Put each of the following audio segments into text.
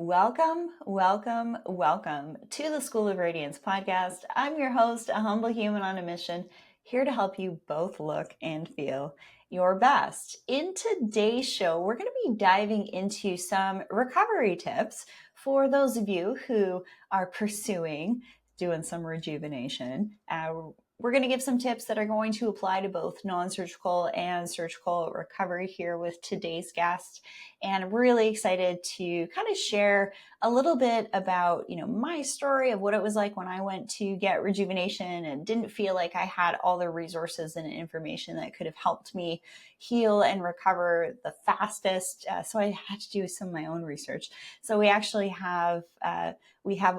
Welcome, welcome, welcome to the School of Radiance podcast. I'm your host, a humble human on a mission, here to help you both look and feel your best. In today's show, we're going to be diving into some recovery tips for those of you who are pursuing doing some rejuvenation. We're going to give some tips that are going to apply to both non-surgical and surgical recovery here with today's guest. And I'm really excited to kind of share a little bit about, my story of what it was like when I went to get rejuvenation and didn't feel like I had all the resources and information that could have helped me heal and recover the fastest. So I had to do some of my own research. So we actually have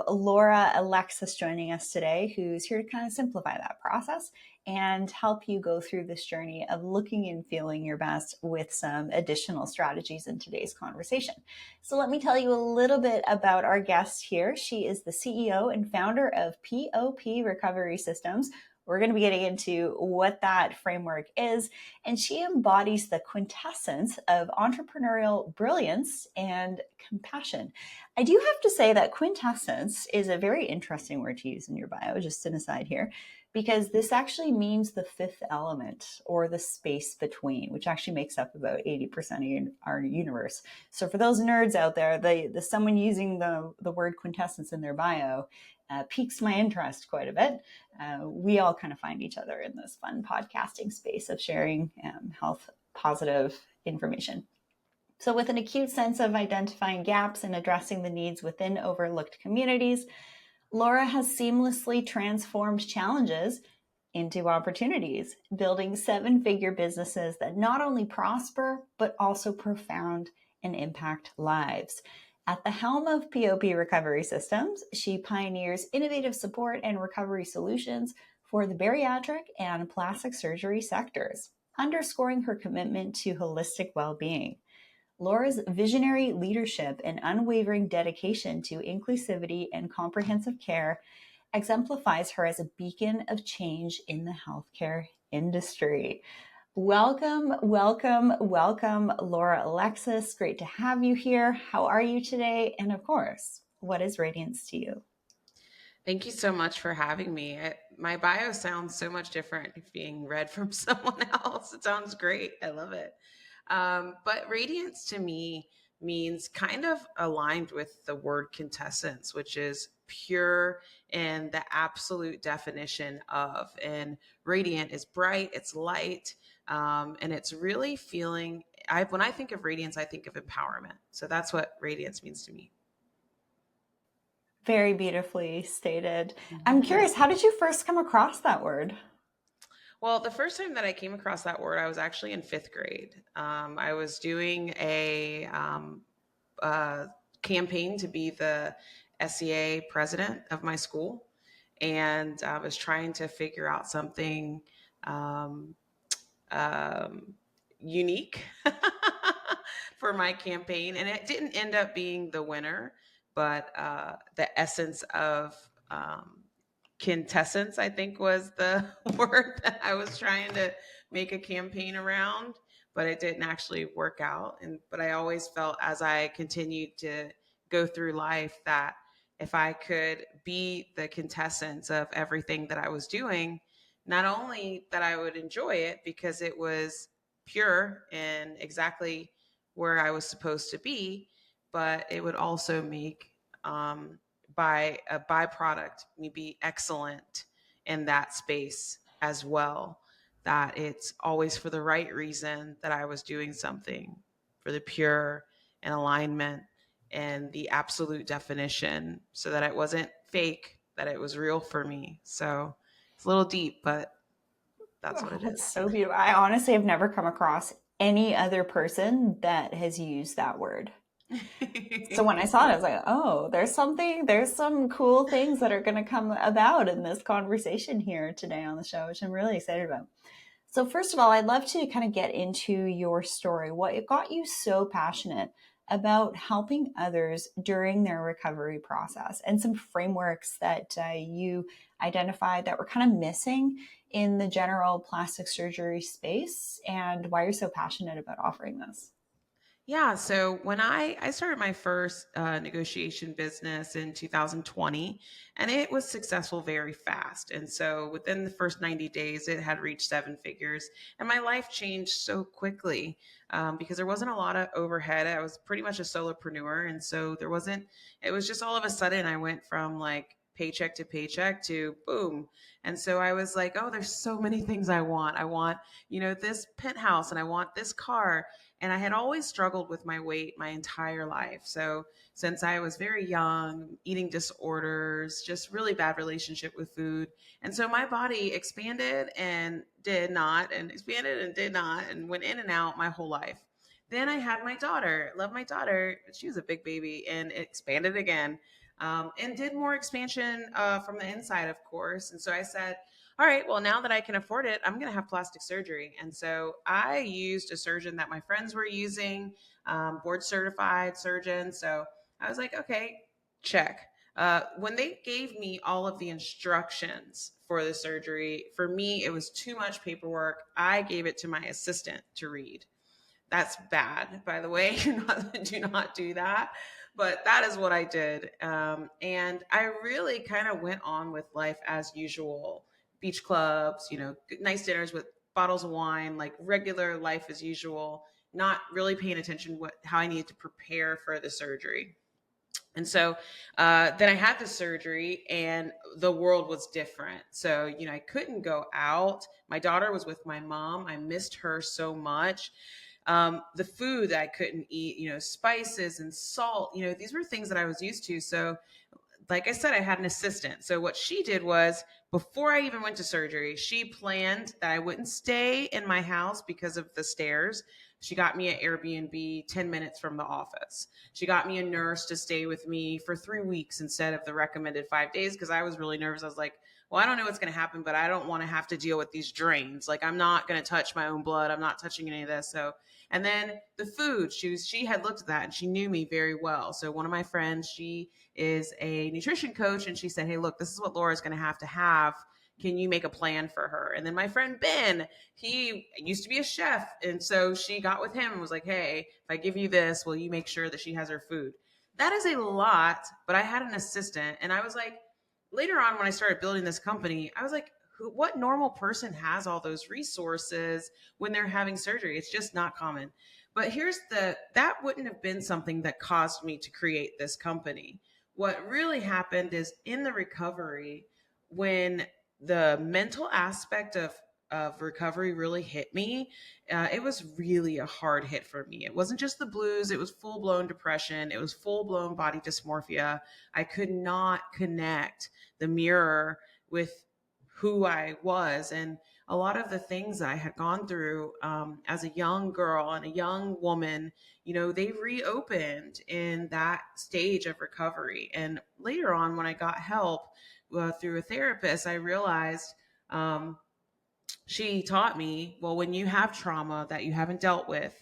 Laura Alexis joining us today, who's here to kind of simplify that process and help you go through this journey of looking and feeling your best with some additional strategies in today's conversation. So let me tell you a little bit about our guest here. She is the CEO and founder of POP Recovery Systems. We're going to be getting into what that framework is, and she embodies the quintessence of entrepreneurial brilliance and compassion. I do have to say that quintessence is a very interesting word to use in your bio, just an aside here, because this actually means the fifth element or the space between, which actually makes up about 80% of our universe. So for those nerds out there, the someone using the word quintessence in their bio piques my interest quite a bit. We all kind of find each other in this fun podcasting space of sharing health positive information. So with an acute sense of identifying gaps and addressing the needs within overlooked communities, Laura has seamlessly transformed challenges into opportunities, building seven-figure businesses that not only prosper, but also profound and impact lives. At the helm of POP Recovery Systems, she pioneers innovative support and recovery solutions for the bariatric and plastic surgery sectors, underscoring her commitment to holistic well-being. Laura's visionary leadership and unwavering dedication to inclusivity and comprehensive care exemplifies her as a beacon of change in the healthcare industry. Welcome, welcome, welcome, Laura Alexis. Great to have you here. How are you today? And of course, what is radiance to you? Thank you so much for having me. My bio sounds so much different being read from someone else. It sounds great. I love it. But radiance to me means kind of aligned with the word quintessence, which is pure and the absolute definition of. And radiant is bright, it's light, and it's really feeling. When I think of radiance, I think of empowerment. So that's what radiance means to me. Very beautifully stated. I'm curious, how did you first come across that word? Well, the first time that I came across that word, I was actually in fifth grade. I was doing a campaign to be the SEA president of my school, and I was trying to figure out something unique for my campaign, and it didn't end up being the winner, but the essence of quintessence, I think, was the word that I was trying to make a campaign around, but it didn't actually work out. But I always felt as I continued to go through life that if I could be the quintessence of everything that I was doing, not only that I would enjoy it because it was pure and exactly where I was supposed to be, but it would also make by a byproduct me be excellent in that space as well, that it's always for the right reason that I was doing something, for the pure and alignment and the absolute definition, so that it wasn't fake, that it was real for me. So it's a little deep, but that's what it is. That's so beautiful. I honestly have never come across any other person that has used that word. So when I saw it, I was like, oh, there's some cool things that are going to come about in this conversation here today on the show, which I'm really excited about. So first of all, I'd love to kind of get into your story. What got you so passionate about helping others during their recovery process, and some frameworks that you identified that were kind of missing in the general plastic surgery space, and why you're so passionate about offering this? Yeah, so when I started my first negotiation business in 2020, and it was successful very fast. And so within the first 90 days, it had reached seven figures. And my life changed so quickly because there wasn't a lot of overhead. I was pretty much a solopreneur. And so there wasn't, it was just all of a sudden I went from like paycheck to paycheck to boom. And so I was like, oh, there's so many things I want. I want, this penthouse and I want this car, and I had always struggled with my weight my entire life. So, since I was very young, eating disorders, just really bad relationship with food. And so my body expanded and did not, and expanded and did not, and went in and out my whole life. Then I had my daughter, love my daughter. She was a big baby and it expanded again, and did more expansion from the inside, of course. And so I said, all right, well, now that I can afford it, I'm going to have plastic surgery. And so I used a surgeon that my friends were using, board certified surgeon. So I was like, okay, check. When they gave me all of the instructions for the surgery, for me, it was too much paperwork. I gave it to my assistant to read. That's bad, by the way. Do not do that. But that is what I did. And I really kind of went on with life as usual, beach clubs, nice dinners with bottles of wine, like regular life as usual, not really paying attention how I needed to prepare for the surgery. And so then I had the surgery and the world was different. So, I couldn't go out. My daughter was with my mom. I missed her so much. The food that I couldn't eat, spices and salt, these were things that I was used to. So, like I said, I had an assistant. So what she did was before I even went to surgery, she planned that I wouldn't stay in my house because of the stairs. She got me an Airbnb 10 minutes from the office. She got me a nurse to stay with me for 3 weeks instead of the recommended 5 days because I was really nervous. I was like, well, I don't know what's going to happen, but I don't want to have to deal with these drains. Like, I'm not going to touch my own blood. I'm not touching any of this. So, and then the food, she had looked at that and she knew me very well. So one of my friends, she is a nutrition coach, and she said, hey, look, this is what Laura's going to have. Can you make a plan for her? And then my friend Ben, he used to be a chef, and so she got with him and was like, hey, if I give you this, will you make sure that she has her food? That is a lot, but I had an assistant, and I was like, later on when I started building this company, I was like, what normal person has all those resources when they're having surgery? It's just not common. But that wouldn't have been something that caused me to create this company. What really happened is in the recovery, when the mental aspect of recovery really hit me, it was really a hard hit for me. It wasn't just the blues, it was full blown depression, it was full blown body dysmorphia. I could not connect the mirror with who I was. And a lot of the things I had gone through as a young girl and a young woman, they reopened in that stage of recovery. And later on, when I got help through a therapist, I realized she taught me, well, when you have trauma that you haven't dealt with,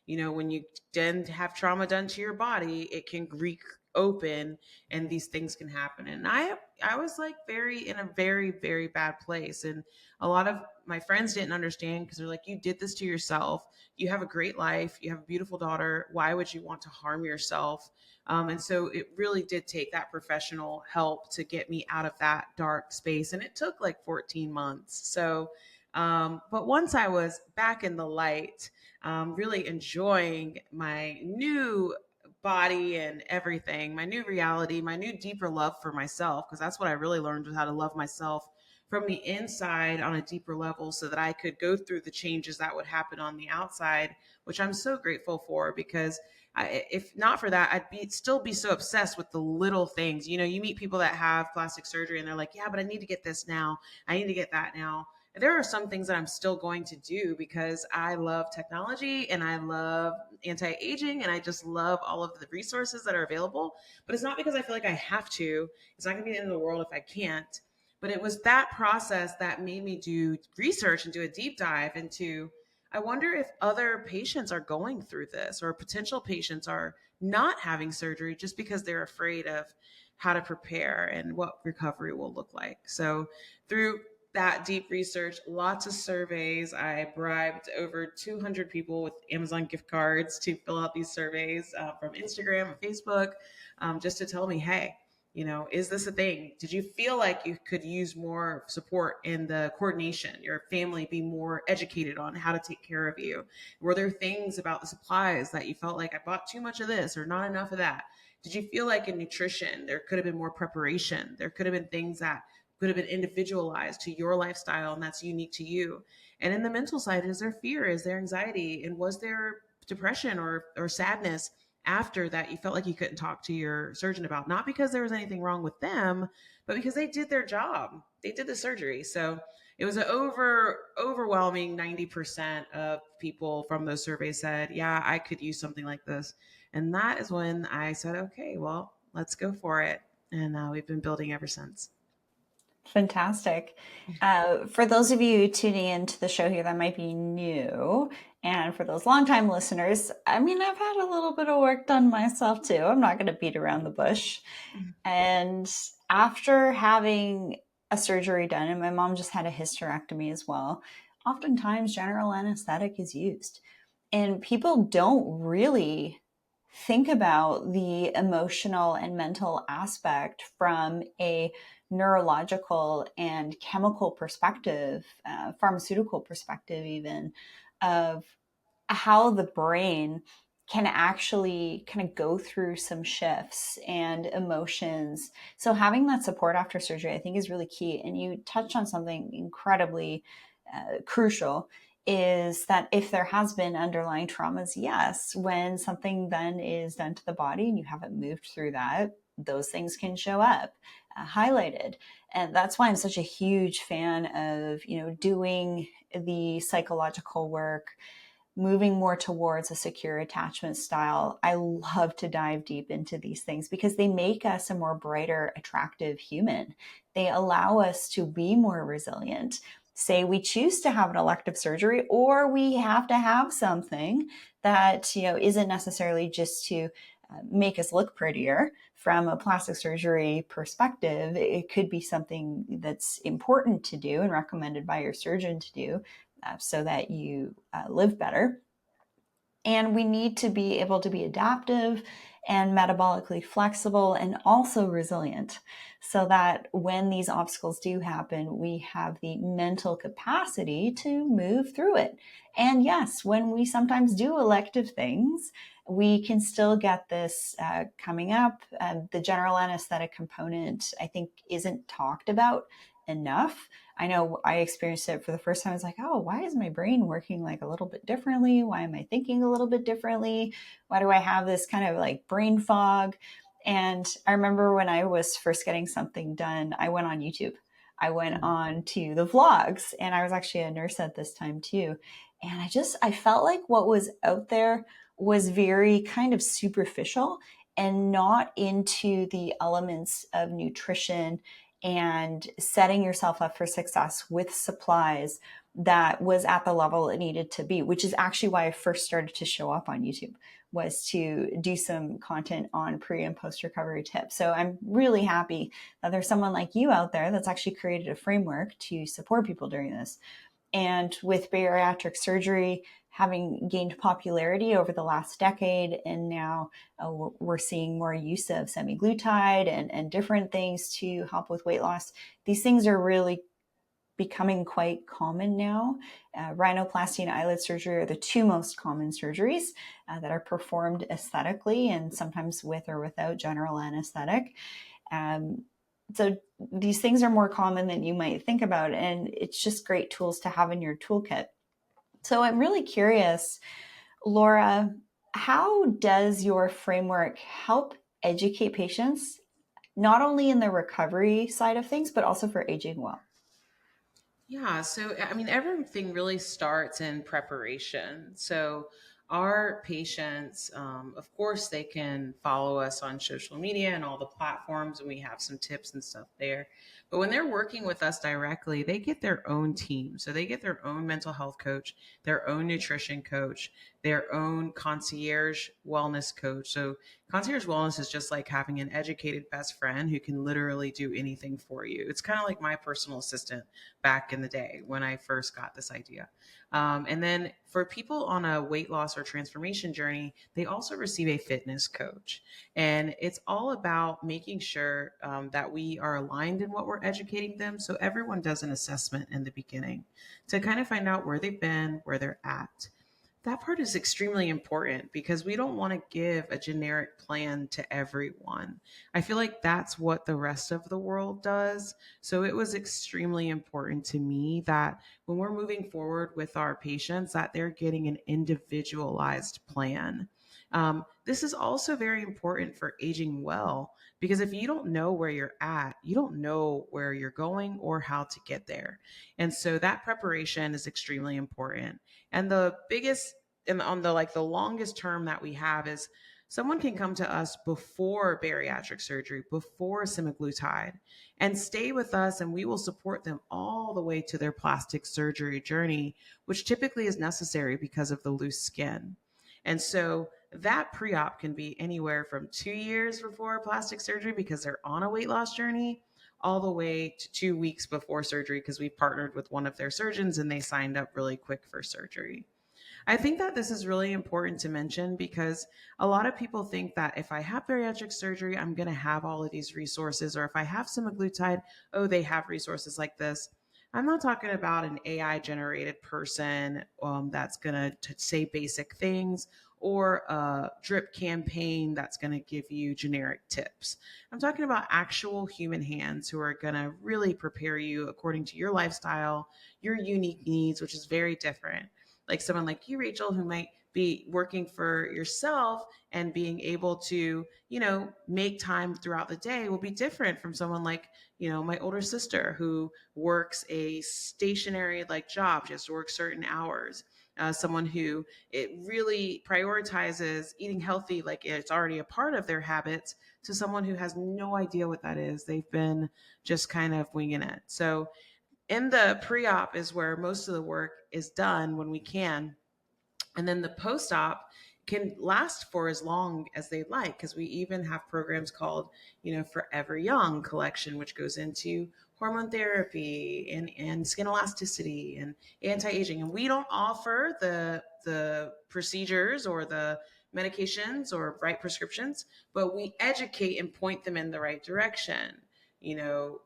when you then have trauma done to your body, it can reopen and these things can happen. And I was like in a very, very bad place. And a lot of my friends didn't understand because they're like, you did this to yourself. You have a great life. You have a beautiful daughter. Why would you want to harm yourself? And so it really did take that professional help to get me out of that dark space. And it took like 14 months. So, but once I was back in the light, really enjoying my new body and everything, my new reality, my new deeper love for myself, because that's what I really learned was how to love myself from the inside on a deeper level so that I could go through the changes that would happen on the outside, which I'm so grateful for because if not for that, still be so obsessed with the little things. You meet people that have plastic surgery and they're like, yeah, but I need to get this now. I need to get that now. There are some things that I'm still going to do because I love technology and I love anti-aging and I just love all of the resources that are available. But it's not because I feel like I have to. It's not going to be the end of the world if I can't. But it was that process that made me do research and do a deep dive into, I wonder if other patients are going through this or potential patients are not having surgery just because they're afraid of how to prepare and what recovery will look like. So through that deep research, lots of surveys. I bribed over 200 people with Amazon gift cards to fill out these surveys from Instagram and Facebook, just to tell me, hey, is this a thing? Did you feel like you could use more support in the coordination, your family be more educated on how to take care of you? Were there things about the supplies that you felt like I bought too much of this or not enough of that? Did you feel like in nutrition, there could have been more preparation? There could have been things that could have been individualized to your lifestyle and that's unique to you. And in the mental side, is there fear? Is there anxiety? And was there depression or sadness after that you felt like you couldn't talk to your surgeon about? Not because there was anything wrong with them, but because they did their job. They did the surgery. So it was an overwhelming 90% of people from those surveys said, yeah, I could use something like this. And that is when I said, okay, well, let's go for it. And we've been building ever since. Fantastic. For those of you tuning into the show here that might be new, and for those longtime listeners, I mean, I've had a little bit of work done myself too. I'm not going to beat around the bush. And after having a surgery done, and my mom just had a hysterectomy as well, oftentimes general anesthetic is used. And people don't really think about the emotional and mental aspect from a neurological and chemical perspective, pharmaceutical perspective, even of how the brain can actually kind of go through some shifts and emotions. So having that support after surgery, I think, is really key. And you touched on something incredibly crucial, is that if there has been underlying traumas, yes, when something then is done to the body and you haven't moved through that, those things can show up highlighted. And that's why I'm such a huge fan of, doing the psychological work, moving more towards a secure attachment style. I love to dive deep into these things because they make us a more brighter, attractive human. They allow us to be more resilient. Say we choose to have an elective surgery, or we have to have something that, isn't necessarily just to make us look prettier from a plastic surgery perspective. It could be something that's important to do and recommended by your surgeon to do, so that you live better. And we need to be able to be adaptive and metabolically flexible and also resilient, so that when these obstacles do happen, we have the mental capacity to move through it. And yes, when we sometimes do elective things, we can still get this coming up. The general anesthetic component, I think, isn't talked about enough. I know I experienced it for the first time. I was like, oh, why is my brain working like a little bit differently? Why am I thinking a little bit differently? Why do I have this kind of like brain fog? And I remember when I was first getting something done, I went on YouTube. I went on to the vlogs, and I was actually a nurse at this time too. And I felt like what was out there was very kind of superficial and not into the elements of nutrition and setting yourself up for success with supplies that was at the level it needed to be, which is actually why I first started to show up on YouTube, was to do some content on pre and post recovery tips. So I'm really happy that there's someone like you out there that's actually created a framework to support people during this. And with bariatric surgery having gained popularity over the last decade, and now we're seeing more use of semaglutide and different things to help with weight loss, these things are really becoming quite common now. Rhinoplasty and eyelid surgery are the two most common surgeries that are performed aesthetically, and sometimes with or without general anesthetic. So these things are more common than you might think about, and it's just great tools to have in your toolkit. So I'm really curious, Laura, how does your framework help educate patients, not only in the recovery side of things, but also for aging well? Yeah, so I mean, everything really starts in preparation. So, our patients, of course, they can follow us on social media and all the platforms, and we have some tips and stuff there. But when they're working with us directly, they get their own team. So, they get their own mental health coach, their own nutrition coach. their own concierge wellness coach. So concierge wellness is just like having an educated best friend who can literally do anything for you. It's kind of like my personal assistant back in the day when I first got this idea. And then for people on a weight loss or transformation journey, they also receive a fitness coach. And it's all about making sure that we are aligned in what we're educating them. So everyone does an assessment in the beginning to kind of find out where they've been, where they're at. That part is extremely important because we don't want to give a generic plan to everyone. I feel like that's what the rest of the world does. So it was extremely important to me that when we're moving forward with our patients, that they're getting an individualized plan. This is also very important for aging well because if you don't know where you're at, you don't know where you're going or how to get there. And so that preparation is extremely important. And the biggest and on the like the longest term that we have is someone can come to us before bariatric surgery, before semaglutide, and stay with us, and we will support them all the way to their plastic surgery journey, which typically is necessary because of the loose skin. And so that pre-op can be anywhere from 2 years before plastic surgery because they're on a weight loss journey, all the way to 2 weeks before surgery because we partnered with one of their surgeons and they signed up really quick for surgery. I think that this is really important to mention because a lot of people think that if I have bariatric surgery, I'm going to have all of these resources, or if I have semaglutide, oh, they have resources like this. I'm not talking about an AI generated person that's going to say basic things or a drip campaign that's going to give you generic tips. I'm talking about actual human hands who are going to really prepare you according to your lifestyle, your unique needs, which is very different. Like someone like you, Rachel, who might be working for yourself and being able to, make time throughout the day will be different from someone like, my older sister who works a stationary like job, just works certain hours. Someone who it really prioritizes eating healthy, like it's already a part of their habits, to someone who has no idea what that is. They've been just kind of winging it. So in the pre-op is where most of the work is done when we can, and then the post-op can last for as long as they like because we even have programs called Forever Young collection, which goes into hormone therapy and skin elasticity and anti-aging. And we don't offer the procedures or the medications or write prescriptions, but we educate and point them in the right direction. you know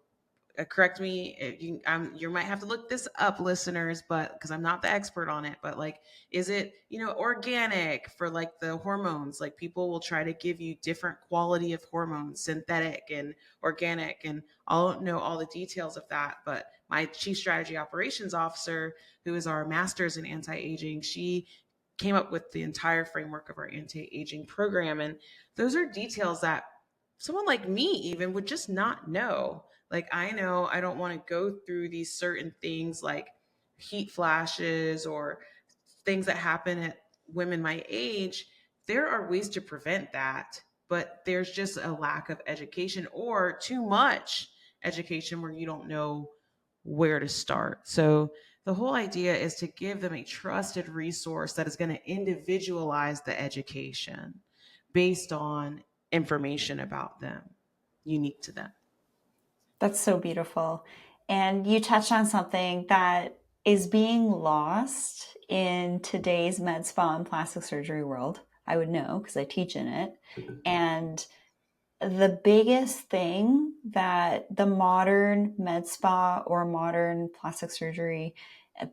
Correct me if you might have to look this up, listeners, but because I'm not the expert on it. But like, is it organic for like the hormones? Like people will try to give you different quality of hormones, synthetic and organic, and I'll know all the details of that. But my chief strategy operations officer, who is our master's in anti-aging, she came up with the entire framework of our anti-aging program, and those are details that someone like me even would just not know. Like, I know I don't want to go through these certain things like heat flashes or things that happen at women my age. There are ways to prevent that, but there's just a lack of education or too much education where you don't know where to start. So, the whole idea is to give them a trusted resource that is going to individualize the education based on information about them, unique to them. That's so beautiful. And you touched on something that is being lost in today's med spa and plastic surgery world. I would know because I teach in it. And the biggest thing that the modern med spa or modern plastic surgery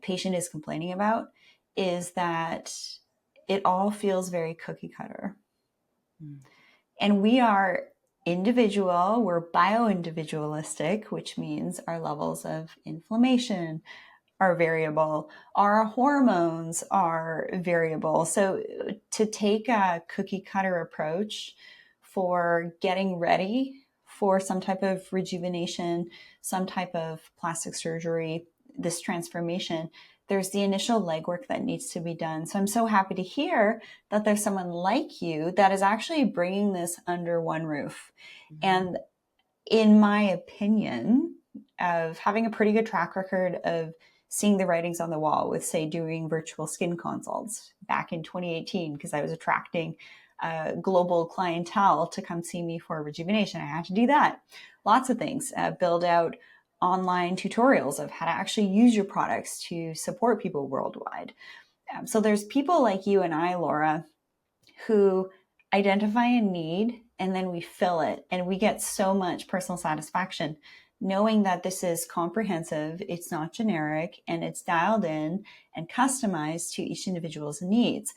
patient is complaining about is that it all feels very cookie cutter. Mm. And we are individual, we're bio-individualistic, which means our levels of inflammation are variable, our hormones are variable. So to take a cookie cutter approach for getting ready for some type of rejuvenation, some type of plastic surgery, this transformation, there's the initial legwork that needs to be done. So I'm so happy to hear that there's someone like you that is actually bringing this under one roof. Mm-hmm. And in my opinion, of having a pretty good track record of seeing the writings on the wall with, say, doing virtual skin consults back in 2018, because I was attracting global clientele to come see me for rejuvenation. I had to do that. Lots of things. Build out online tutorials of how to actually use your products to support people worldwide. So there's people like you and I, Laura, who identify a need and then we fill it, and we get so much personal satisfaction knowing that this is comprehensive, it's not generic, and it's dialed in and customized to each individual's needs.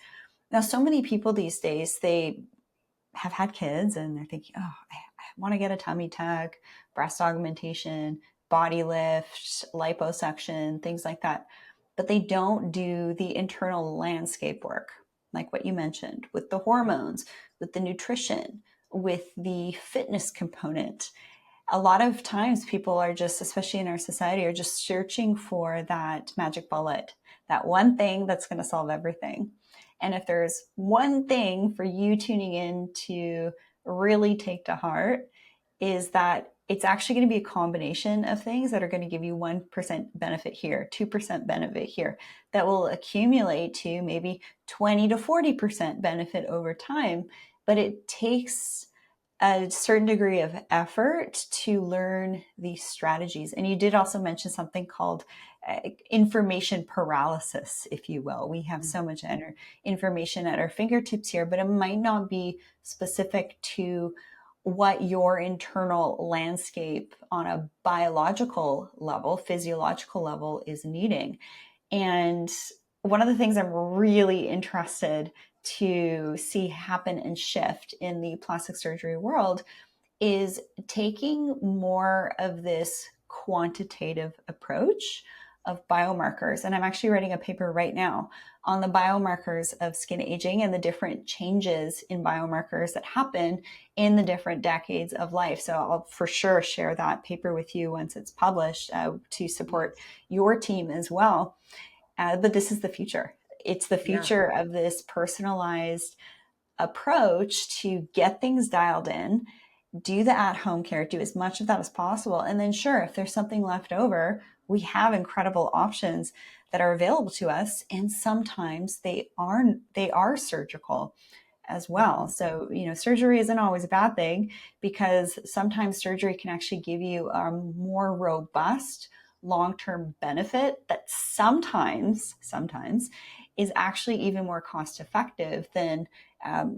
Now, so many people these days, they have had kids and they're thinking, oh, I want to get a tummy tuck, breast augmentation, body lift, liposuction, things like that. But they don't do the internal landscape work, like what you mentioned, with the hormones, with the nutrition, with the fitness component. A lot of times people are just, especially in our society, are just searching for that magic bullet, that one thing that's going to solve everything. And if there's one thing for you tuning in to really take to heart, is that it's actually going to be a combination of things that are going to give you 1% benefit here, 2% benefit here, that will accumulate to maybe 20 to 40% benefit over time. But it takes a certain degree of effort to learn these strategies. And you did also mention something called information paralysis, if you will. We have so much information at our fingertips here, but it might not be specific to what your internal landscape on a biological level, physiological level is needing. And one of the things I'm really interested to see happen and shift in the plastic surgery world is taking more of this quantitative approach of biomarkers. And I'm actually writing a paper right now on the biomarkers of skin aging and the different changes in biomarkers that happen in the different decades of life. So I'll for sure share that paper with you once it's published to support your team as well. But this is the future. It's the future of this personalized approach to get things dialed in, do the at-home care, do as much of that as possible. And then sure, if there's something left over, we have incredible options that are available to us. And sometimes they are surgical as well. So, surgery isn't always a bad thing, because sometimes surgery can actually give you a more robust long-term benefit that sometimes is actually even more cost effective than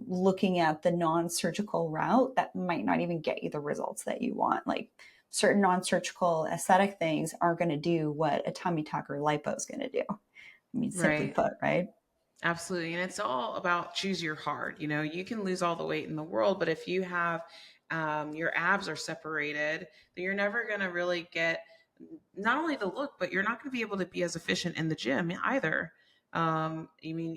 looking at the non-surgical route that might not even get you the results that you want. Like certain non-surgical aesthetic things aren't going to do what a tummy tuck or lipo is going to do. I mean, simply put, right? Absolutely. And it's all about choose your heart. You can lose all the weight in the world, but if you have your abs are separated, then you're never going to really get not only the look, but you're not going to be able to be as efficient in the gym either. I mean,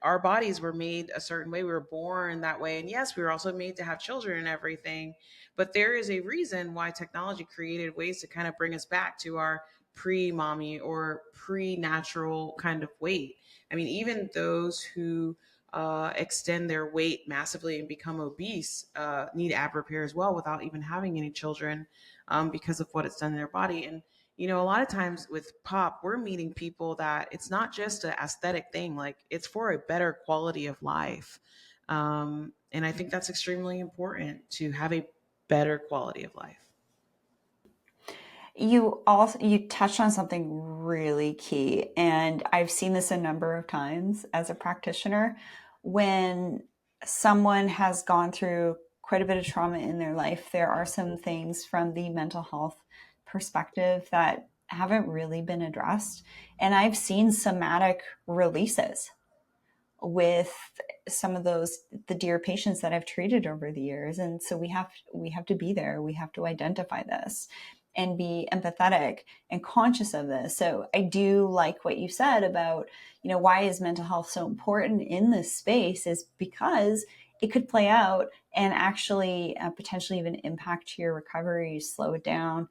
our bodies were made a certain way. We were born that way. And yes, we were also made to have children and everything. But there is a reason why technology created ways to kind of bring us back to our pre mommy or pre natural kind of weight. I mean, even those who extend their weight massively and become obese need ab repair as well without even having any children because of what it's done in their body. And a lot of times with pop, we're meeting people that it's not just an aesthetic thing, like it's for a better quality of life. And I think that's extremely important to have a better quality of life. You touched on something really key, and I've seen this a number of times as a practitioner. When someone has gone through quite a bit of trauma in their life, there are some things from the mental health perspective that haven't really been addressed. And I've seen somatic releases with some of the dear patients that I've treated over the years. And so we have to be there. We have to identify this and be empathetic and conscious of this. So I do like what you said about, why is mental health so important in this space, is because it could play out and actually potentially even impact your recovery, slow it down.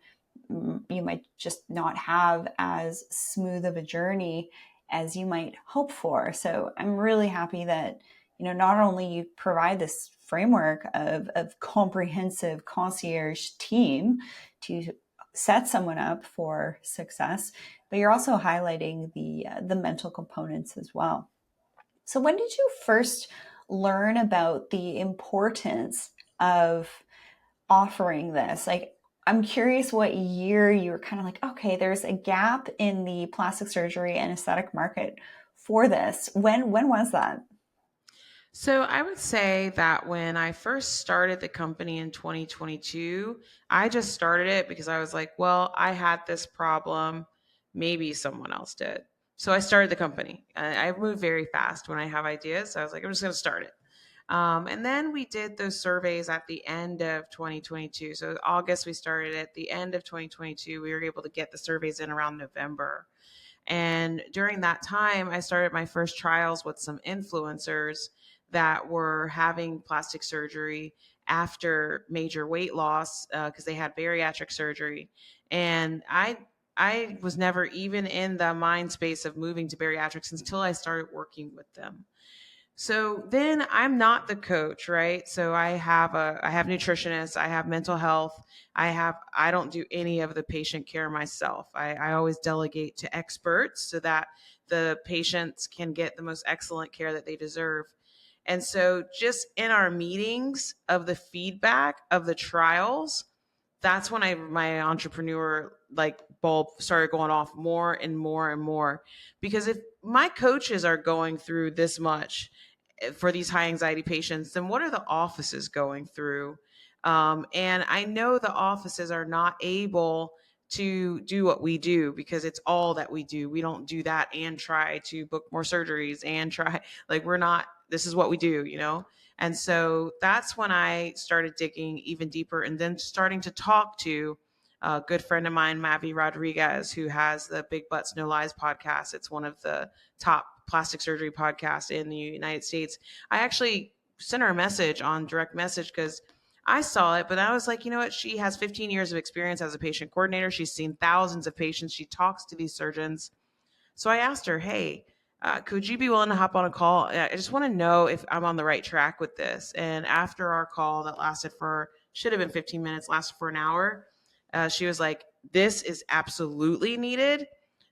You might just not have as smooth of a journey as you might hope for. So I'm really happy that, not only you provide this framework of comprehensive concierge team to set someone up for success, but you're also highlighting the mental components as well. So when did you first learn about the importance of offering this? Like, I'm curious what year you were kind of like, okay, there's a gap in the plastic surgery and aesthetic market for this. When was that? So I would say that when I first started the company in 2022, I just started it because I was like, well, I had this problem. Maybe someone else did. So I started the company. I move very fast when I have ideas. So I was like, I'm just going to start it. And then we did those surveys at the end of 2022. So August, we started at the end of 2022. We were able to get the surveys in around November. And during that time, I started my first trials with some influencers that were having plastic surgery after major weight loss because they had bariatric surgery. And I was never even in the mind space of moving to bariatrics until I started working with them. So then I'm not the coach, right? So I have nutritionists, I have mental health, I don't do any of the patient care myself. I always delegate to experts so that the patients can get the most excellent care that they deserve. And so just in our meetings of the feedback of the trials, that's when my entrepreneur like bulb started going off more and more and more. Because if my coaches are going through this much for these high anxiety patients, then what are the offices going through? And I know the offices are not able to do what we do because it's all that we do. We don't do that and try to book more surgeries and try, like, we're not, this is what we do, you know? And so that's when I started digging even deeper and then starting to talk to a good friend of mine, Mavi Rodriguez, who has the Big Butts No Lies podcast. It's one of the top plastic surgery podcasts in the United States. I actually sent her a message on direct message because I saw it, but I was like, you know what? She has 15 years of experience as a patient coordinator. She's seen thousands of patients. She talks to these surgeons. So I asked her, hey, could you be willing to hop on a call? I just want to know if I'm on the right track with this. And after our call that lasted for, should have been 15 minutes, lasted for an hour, she was like, this is absolutely needed.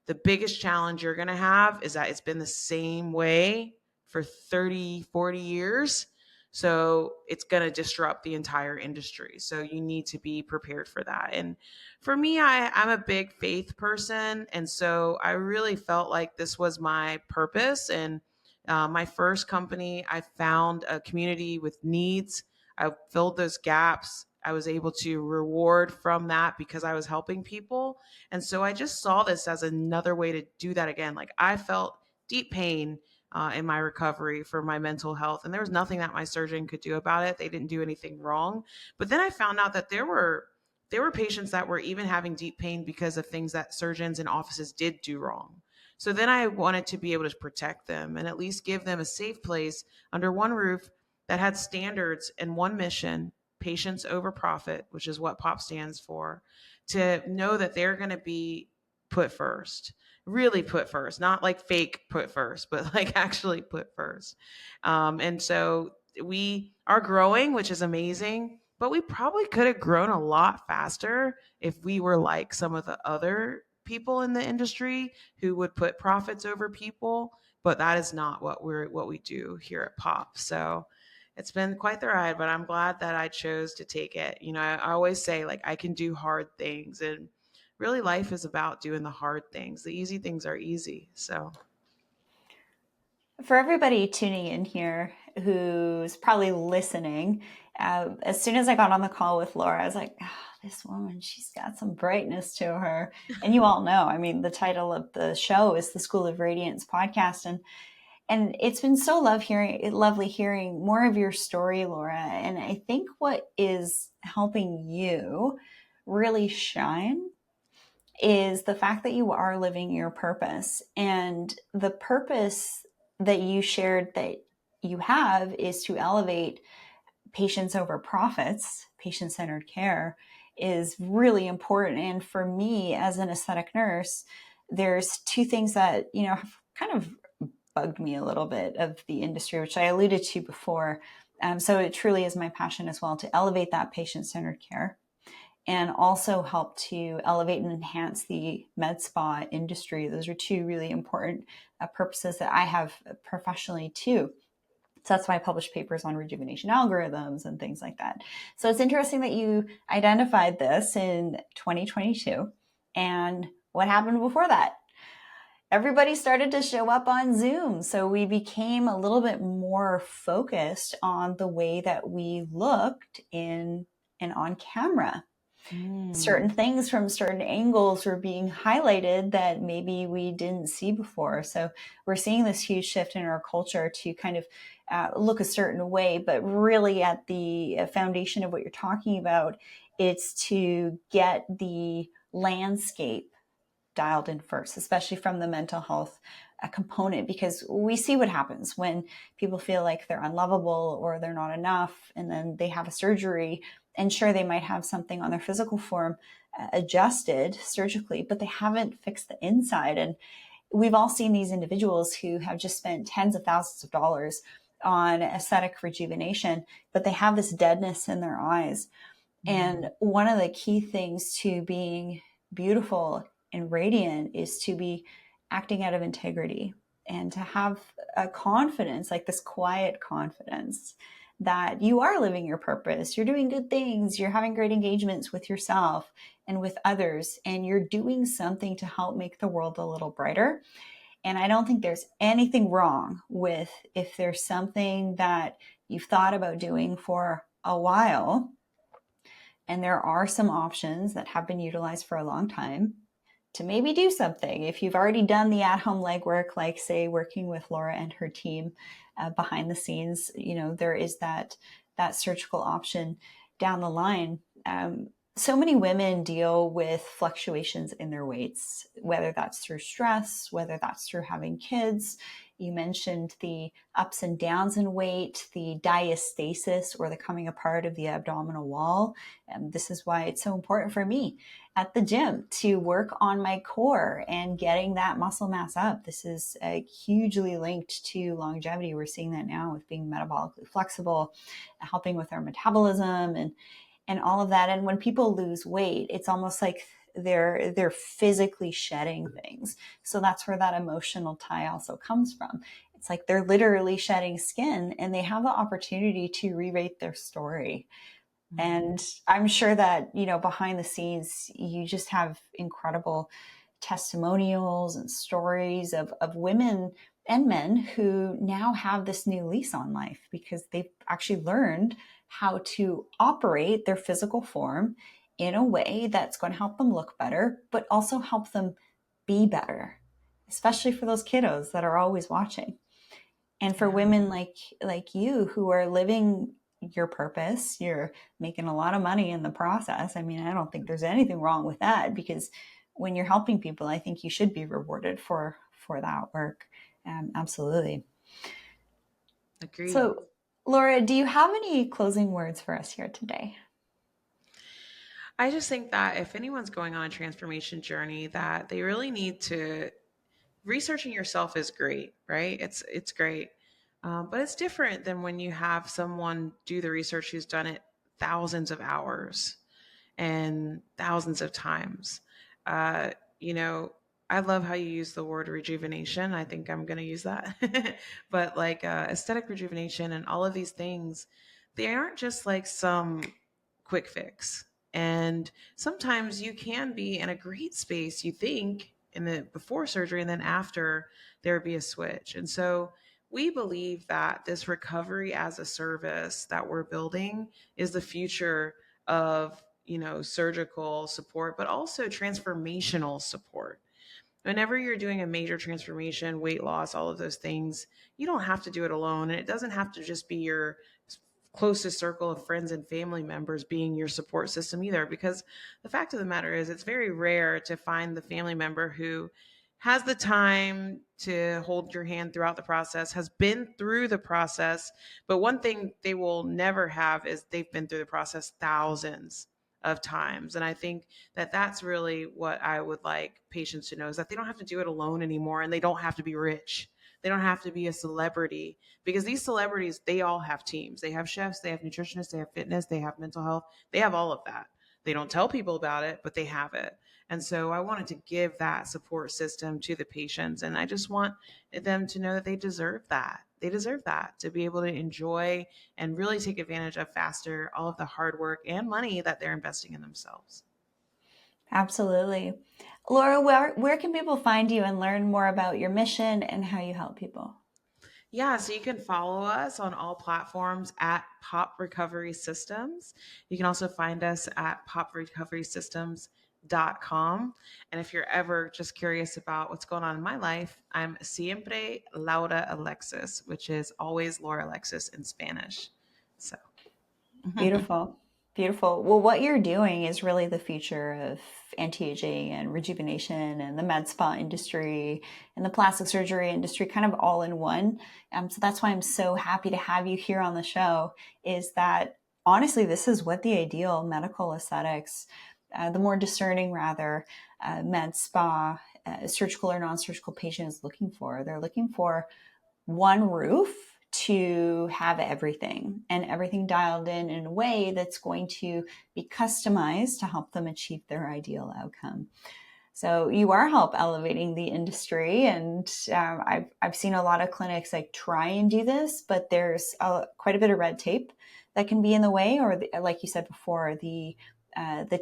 The biggest challenge you're going to have is that it's been the same way for 30, 40 years. So it's going to disrupt the entire industry. So you need to be prepared for that. And for me, I'm a big faith person. And so I really felt like this was my purpose. And my first company, I found a community with needs. I filled those gaps. I was able to reward from that because I was helping people. And so I just saw this as another way to do that again. Like, I felt deep pain in my recovery for my mental health. And there was nothing that my surgeon could do about it. They didn't do anything wrong. But then I found out that there were patients that were even having deep pain because of things that surgeons and offices did do wrong. So then I wanted to be able to protect them and at least give them a safe place under one roof that had standards and one mission: patients over profit, which is what POP stands for, to know that they're going to be put first, really put first, not like fake put first, but like actually put first. And so we are growing, which is amazing, but we probably could have grown a lot faster if we were like some of the other people in the industry who would put profits over people. But that is not what we do here at POP. So it's been quite the ride, but I'm glad that I chose to take it. You know, I always say, like, I can do hard things, and really life is about doing the hard things. The easy things are easy. So For everybody tuning in here who's probably listening, as soon as I got on the call with Laura, I was like, oh, this woman, she's got some brightness to her. And you all know, I mean, the title of the show is the School of Radiance podcast. And it's been so lovely hearing more of your story, Laura. And I think what is helping you really shine is the fact that you are living your purpose. And the purpose that you shared that you have is to elevate patients over profits, patient-centered care is really important. And for me as an aesthetic nurse, there's two things that, have kind of bugged me a little bit of the industry, which I alluded to before. So it truly is my passion as well to elevate that patient-centered care. and also help to elevate and enhance the med spa industry. Those are two really important purposes that I have professionally too. So that's why I publish papers on rejuvenation algorithms and things like that. So it's interesting that you identified this in 2022. And what happened before that? Everybody started to show up on Zoom. So we became a little bit more focused on the way that we looked in and on camera. Certain things from certain angles were being highlighted that maybe we didn't see before. So we're seeing this huge shift in our culture to kind of look a certain way, but really at the foundation of what you're talking about, it's to get the landscape dialed in first, especially from the mental health component, because we see what happens when people feel like they're unlovable or they're not enough, and then they have a surgery. And sure, they might have something on their physical form adjusted surgically, but they haven't fixed the inside. And we've all seen these individuals who have just spent tens of thousands of dollars on aesthetic rejuvenation, but they have this deadness in their eyes. And one of the key things to being beautiful and radiant is to be acting out of integrity and to have a confidence, like this quiet confidence that you are living your purpose, you're doing good things, you're having great engagements with yourself and with others, and you're doing something to help make the world a little brighter. And I don't think there's anything wrong with if there's something that you've thought about doing for a while, and there are some options that have been utilized for a long time to maybe do something. If you've already done the at-home legwork, like say working with Laura and her team behind the scenes, there is that surgical option down the line. So many women deal with fluctuations in their weights, whether that's through stress, whether that's through having kids. You mentioned the ups and downs in weight, the diastasis, or the coming apart of the abdominal wall. And this is why it's so important for me at the gym to work on my core and getting that muscle mass up. This is hugely linked to longevity. We're seeing that now with being metabolically flexible, helping with our metabolism and all of that. And when people lose weight, it's almost like they're physically shedding things. So that's where that emotional tie also comes from. It's like they're literally shedding skin, and they have the opportunity to rewrite their story. And I'm sure that, behind the scenes, you just have incredible testimonials and stories of women and men who now have this new lease on life because they've actually learned how to operate their physical form in a way that's going to help them look better, but also help them be better, especially for those kiddos that are always watching. And for women like you who are living your purpose, you're making a lot of money in the process. I mean, I don't think there's anything wrong with that, because when you're helping people, I think you should be rewarded for that work. Absolutely. Agreed. So, Laura, do you have any closing words for us here today? I just think that if anyone's going on a transformation journey, that they really need to researching yourself is great, right? It's great, but it's different than when you have someone do the research who's done it thousands of hours and thousands of times. Uh, you know, I love how you use the word rejuvenation. I think I'm going to use that. But like aesthetic rejuvenation and all of these things, they aren't just like some quick fix. And sometimes you can be in a great space, you think, in the before surgery, and then after there would be a switch. And so we believe that this recovery as a service that we're building is the future of surgical support, but also transformational support. Whenever you're doing a major transformation, weight loss, all of those things, you don't have to do it alone. And it doesn't have to just be your closest circle of friends and family members being your support system either, because the fact of the matter is it's very rare to find the family member who has the time to hold your hand throughout the process, has been through the process. But one thing they will never have is they've been through the process thousands of times. And I think that that's really what I would like patients to know, is that they don't have to do it alone anymore, and they don't have to be rich. They don't have to be a celebrity, because these celebrities, they all have teams. They have chefs, they have nutritionists, they have fitness, they have mental health, they have all of that. They don't tell people about it, but they have it. And so I wanted to give that support system to the patients. And I just want them to know that they deserve that. They deserve that, to be able to enjoy and really take advantage of faster all of the hard work and money that they're investing in themselves. Absolutely. Laura, where can people find you and learn more about your mission and how you help people? Yeah, so you can follow us on all platforms at Pop Recovery Systems. You can also find us at poprecoverysystems.com. And if you're ever just curious about what's going on in my life, I'm siempre Laura Alexis, which is always Laura Alexis in Spanish. So, Beautiful. Beautiful. Well, what you're doing is really the future of anti-aging and rejuvenation and the med spa industry and the plastic surgery industry kind of all in one. So that's why I'm so happy to have you here on the show, is that honestly, this is what the ideal medical aesthetics, the more discerning rather, med spa, surgical or non-surgical patient is looking for. They're looking for one roof to have everything and everything dialed in a way that's going to be customized to help them achieve their ideal outcome. So you are help elevating the industry, and I've seen a lot of clinics like try and do this, but there's quite a bit of red tape that can be in the way, or like you said before, the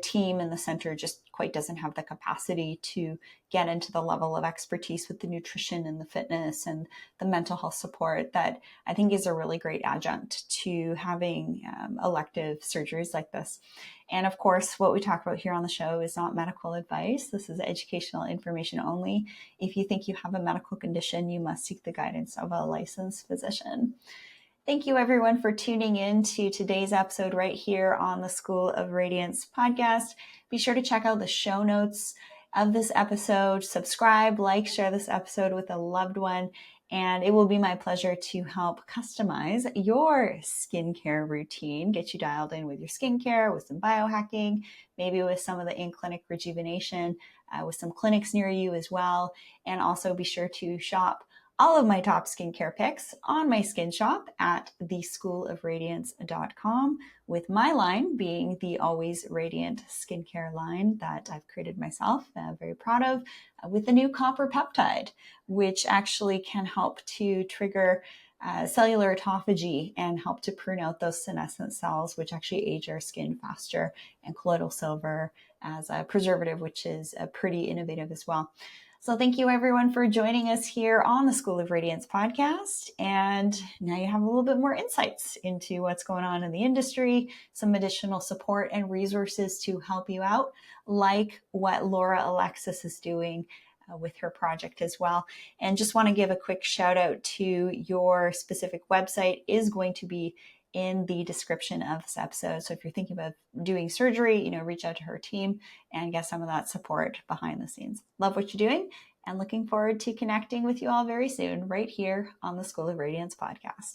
team in the center just quite doesn't have the capacity to get into the level of expertise with the nutrition and the fitness and the mental health support that I think is a really great adjunct to having elective surgeries like this. And of course, what we talk about here on the show is not medical advice. This is educational information only. If you think you have a medical condition, you must seek the guidance of a licensed physician. Thank you, everyone, for tuning in to today's episode right here on the School of Radiance podcast. Be sure to check out the show notes of this episode. Subscribe, like, share this episode with a loved one, and it will be my pleasure to help customize your skincare routine, get you dialed in with your skincare, with some biohacking, maybe with some of the in-clinic rejuvenation, with some clinics near you as well. And also be sure to shop all of my top skincare picks on my skin shop at theschoolofradiance.com, with my line being the Always Radiant skincare line that I've created myself, very proud of, with the new copper peptide, which actually can help to trigger cellular autophagy and help to prune out those senescent cells, which actually age our skin faster, and colloidal silver as a preservative, which is pretty innovative as well. So thank you, everyone, for joining us here on the School of Radiance podcast. And now you have a little bit more insights into what's going on in the industry, some additional support and resources to help you out, like what Laura Alexis is doing with her project as well. And just want to give a quick shout out to your specific website is going to be in the description of this episode. So if you're thinking about doing surgery, reach out to her team and get some of that support behind the scenes. Love what you're doing, and looking forward to connecting with you all very soon right here on the School of Radiance podcast.